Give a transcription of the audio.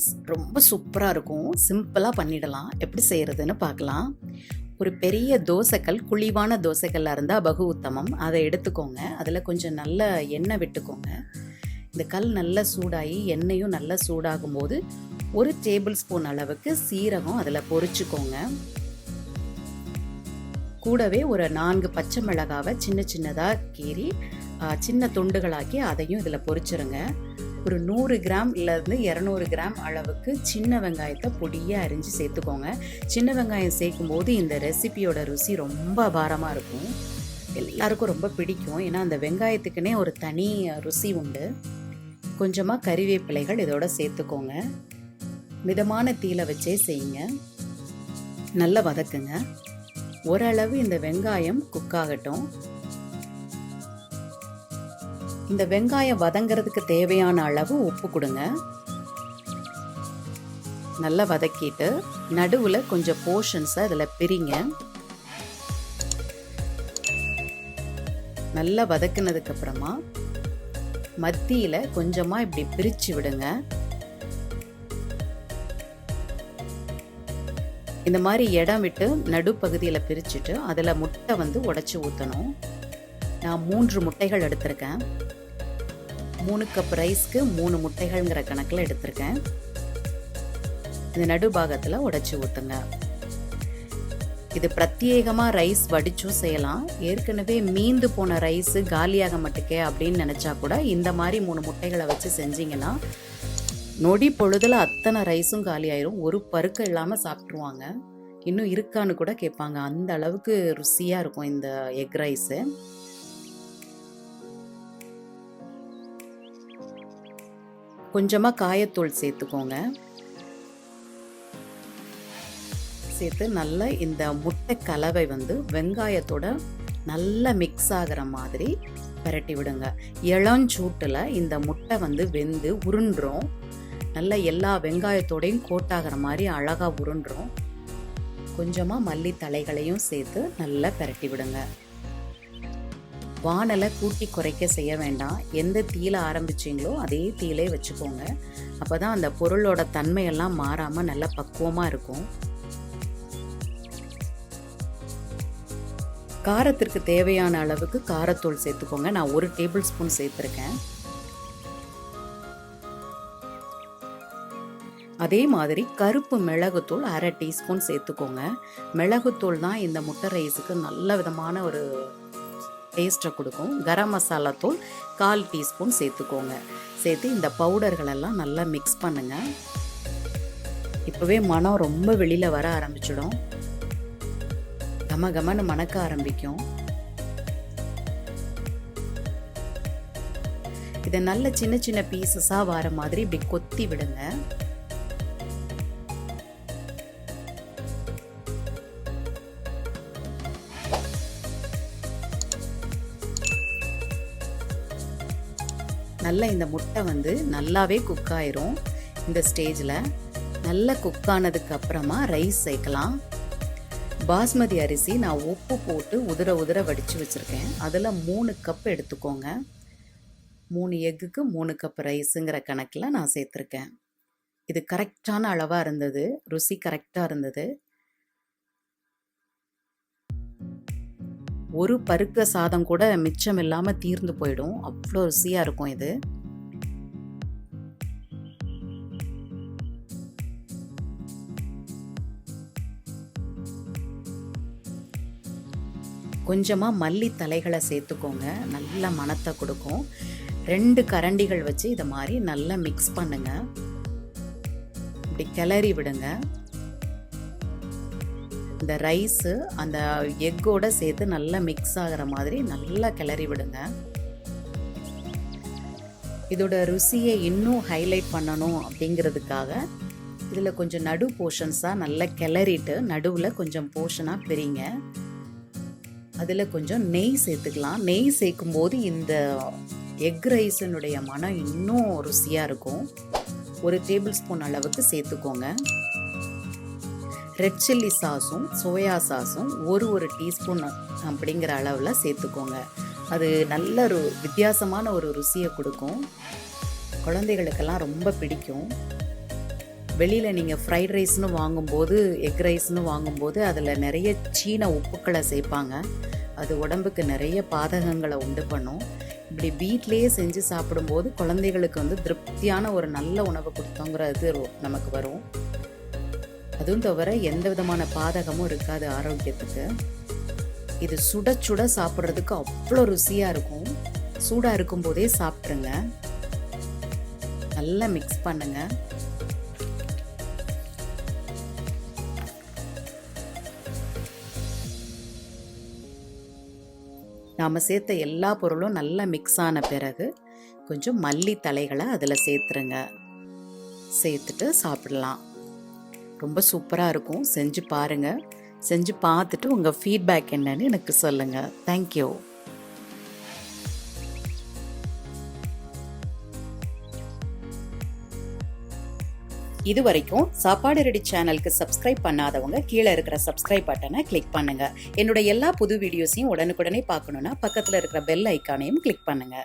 Rice ரொம்ப சூப்பராக இருக்கும். சிம்பிளாக பண்ணிடலாம். எப்படி செய்கிறதுன்னு பார்க்கலாம். ஒரு பெரிய தோசைக்கல், குழிவான தோசைக்கல்லாக இருந்தால் பகு உத்தமம். அதை எடுத்துக்கோங்க. அதில் கொஞ்சம் நல்ல எண்ணெய் விட்டுக்கோங்க. இந்த கல் நல்லா சூடாகி எண்ணெயும் நல்லா சூடாகும் போது 1 டேபிள் ஸ்பூன் அளவுக்கு சீரகம் அதில் பொரிச்சுக்கோங்க. கூடவே ஒரு 4 பச்சை மிளகாவை சின்ன சின்னதாக கீறி சின்ன துண்டுகளாக்கி அதையும் இதில் பொரிச்சிருங்க. ஒரு 100 கிராம் இல்லைருந்து 200 கிராம் அளவுக்கு சின்ன வெங்காயத்தை பொடியாக அரிஞ்சு சேர்த்துக்கோங்க. சின்ன வெங்காயம் சேர்க்கும் போது இந்த ரெசிபியோட ருசி ரொம்ப அபாரமாக இருக்கும். எல்லாருக்கும் ரொம்ப பிடிக்கும். ஏன்னா அந்த வெங்காயத்துக்குன்னே ஒரு தனி ருசி உண்டு. கொஞ்சமாக கறிவேப்பிலைகள் இதோட சேர்த்துக்கோங்க. மிதமான தீயில வச்சே செய்யுங்க. நல்லா வதக்குங்க. ஓரளவு இந்த வெங்காயம் குக் ஆகட்டும். இந்த வெங்காயம் வதங்கிறதுக்கு தேவையான அளவு உப்பு கொடுங்க. நல்லா வதக்கிட்டு நடுவில் கொஞ்சம் போர்ஷன்ஸை அதில் பிரிங்க. நல்லா வதக்குனதுக்கு அப்புறமா மத்தியில் கொஞ்சமாக இப்படி பிரித்து விடுங்க. இந்த மாதிரி இடம் விட்டு நடுப்பகுதியில் பிரிச்சுட்டு அதில் முட்டை உடைச்சி ஊற்றணும். நான் 3 முட்டைகள் எடுத்திருக்கேன். 3 கப் ரைஸ்க்கு 3 முட்டைகள்ங்கிற கணக்கில் எடுத்திருக்கேன். இந்த நடுபாகத்தில் உடைச்சி ஊற்றுங்க. இது பிரத்யேகமாக ரைஸ் வடிச்சும் செய்யலாம். ஏற்கனவே மீந்து போன ரைஸு காலியாக மாட்டுக்கே அப்படின்னு நினச்சா கூட இந்த மாதிரி 3 முட்டைகளை வச்சு செஞ்சிங்கன்னா நொடி பொழுதில் அத்தனை ரைஸும் காலி ஆயிரும். ஒரு பருக்க இல்லாமல் சாப்பிட்ருவாங்க. இன்னும் இருக்கான்னு கூட கேட்பாங்க. அந்த அளவுக்கு ருசியாக இருக்கும் இந்த எக் ரைஸு. கொஞ்சமாக காயத்தூள் சேர்த்துக்கோங்க. சேர்த்து நல்லா இந்த முட்டை கலவை வெங்காயத்தோட நல்லா மிக்ஸ் ஆகிற மாதிரி பரட்டி விடுங்க. இளஞ்சூட்டில் இந்த முட்டை வெந்து உருண்டுரும். நல்லா எல்லா வெங்காயத்தோடையும் கோட்டாகிற மாதிரி அழகாக உருண்டுரும். கொஞ்சமாக மல்லி தலைகளையும் சேர்த்து நல்லா பரட்டி விடுங்க. வானலை கூட்டி குறைக்க செய்ய வேண்டாம். எந்த தீயில ஆரம்பிச்சிங்களோ அதே தீயிலே வச்சுக்கோங்க. அப்போ தான் அந்த பொருளோட தன்மையெல்லாம் மாறாமல் நல்லா பக்குவமாக இருக்கும். காரத்திற்கு தேவையான அளவுக்கு காரத்தூள் சேர்த்துக்கோங்க. நான் 1 டேபிள் ஸ்பூன் சேர்த்துருக்கேன். அதே மாதிரி கருப்பு மிளகுத்தூள் 1/2 டீஸ்பூன் சேர்த்துக்கோங்க. மிளகுத்தூள் தான் இந்த முட்டை ரைஸுக்கு நல்ல விதமான ஒரு டேஸ்ட்டை கொடுக்கும். கரம் மசாலா தூள் 1/4 டீஸ்பூன் சேர்த்துக்கோங்க. சேர்த்து இந்த பவுடர்களெல்லாம் நல்லா மிக்ஸ் பண்ணுங்க. இப்போவே மனம் ரொம்ப வெளியில் வர ஆரம்பிச்சிடும். கமகமன்னு மணக்க ஆரம்பிக்கும். இதை நல்ல சின்ன சின்ன பீசஸாக வர மாதிரி இப்படி கொத்தி விடுங்க. நல்லா இந்த முட்டை நல்லாவே குக் ஆயிரும். இந்த ஸ்டேஜில் நல்லா குக் ஆனதுக்கு அப்புறமா ரைஸ் சேர்க்கலாம். பாஸ்மதி அரிசி நான் உப்பு போட்டு உதிர வடித்து வச்சுருக்கேன். அதில் 3 கப் எடுத்துக்கோங்க. 3 எக்குக்கு 3 கப் ரைஸுங்கிற கணக்கில் நான் சேர்த்துருக்கேன். இது கரெக்டான அளவாக இருந்தது. ருசி கரெக்டாக இருந்தது. ஒரு பருக்க சாதம் கூட மிச்சம் இல்லாமல் தீர்ந்து போயிடும். அவ்வளோ ருசியாக இருக்கும் இது. கொஞ்சமாக மல்லி தலைகளை சேர்த்துக்கோங்க. நல்ல மணத்தை கொடுக்கும். 2 கரண்டிகள் வச்சு இதை மாதிரி நல்லா மிக்ஸ் பண்ணுங்க. இப்படி கிளறி விடுங்க. இந்த ரைஸு அந்த எக்கோட சேர்த்து நல்லா மிக்ஸ் ஆகிற மாதிரி நல்லா கிளறி விடுங்க. இதோட ருசியை இன்னும் ஹைலைட் பண்ணணும் அப்படிங்கிறதுக்காக இதில் கொஞ்சம் நடு போர்ஷன்ஸாக நல்லா கிளறிட்டு நடுவில் கொஞ்சம் போர்ஷனாக பிரிங்க. அதில் கொஞ்சம் நெய் சேர்த்துக்கலாம். நெய் சேர்க்கும் போது இந்த எக் ரைஸினுடைய மனம் இன்னும் ருசியாக இருக்கும். 1 டேபிள் ஸ்பூன் அளவுக்கு சேர்த்துக்கோங்க. ரெட் சில்லி சாஸும் சோயா சாஸும் ஒரு டீஸ்பூன் அப்படிங்கிற அளவில் சேர்த்துக்கோங்க. அது நல்ல ஒரு வித்தியாசமான ஒரு ருசியை கொடுக்கும். குழந்தைகளுக்கெல்லாம் ரொம்ப பிடிக்கும். வெளியில் நீங்கள் ஃப்ரைட் ரைஸ்னு வாங்கும்போது, எக் ரைஸ்னு வாங்கும்போது அதில் நிறைய சீன உப்புக்களை சேர்ப்பாங்க. அது உடம்புக்கு நிறைய பாதகங்களை உண்டு பண்ணும். இப்படி வீட்டிலேயே செஞ்சு சாப்பிடும்போது குழந்தைகளுக்கு வந்து திருப்தியான ஒரு நல்ல உணவு கொடுத்தோங்கிறது நமக்கு வரும். அதுவும் தவிர எந்த விதமான பாதகமும் இருக்காது ஆரோக்கியத்துக்கு. இது சுட சுட சாப்பிட்றதுக்கு அவ்வளோ ருசியாக இருக்கும். சூடாக இருக்கும்போதே சாப்பிட்ருங்க. நல்லா மிக்ஸ் பண்ணுங்க. நாம் சேர்த்த எல்லா பொருளும் நல்லா மிக்ஸ் ஆன பிறகு கொஞ்சம் மல்லி தலைகளை அதில் சேர்த்துருங்க. சேர்த்துட்டு சாப்பிடலாம். ரொம்ப சூப்பராக இருக்கும். செஞ்சு பாருங்கள். செஞ்சு பார்த்துட்டு உங்கள் ஃபீட்பேக் என்னன்னு எனக்கு சொல்லுங்கள். தேங்க்யூ. இது வரைக்கும் சாப்பாடு ரெடி சேனலுக்கு சப்ஸ்கிரைப் பண்ணாதவங்க கீழே இருக்கிற சப்ஸ்கிரைப் பட்டனை கிளிக் பண்ணுங்க. என்னோட எல்லா புது வீடியோஸையும் உடனுக்குடனே பார்க்கணுன்னா பக்கத்தில் இருக்கிற பெல் ஐக்கானையும் கிளிக் பண்ணுங்க.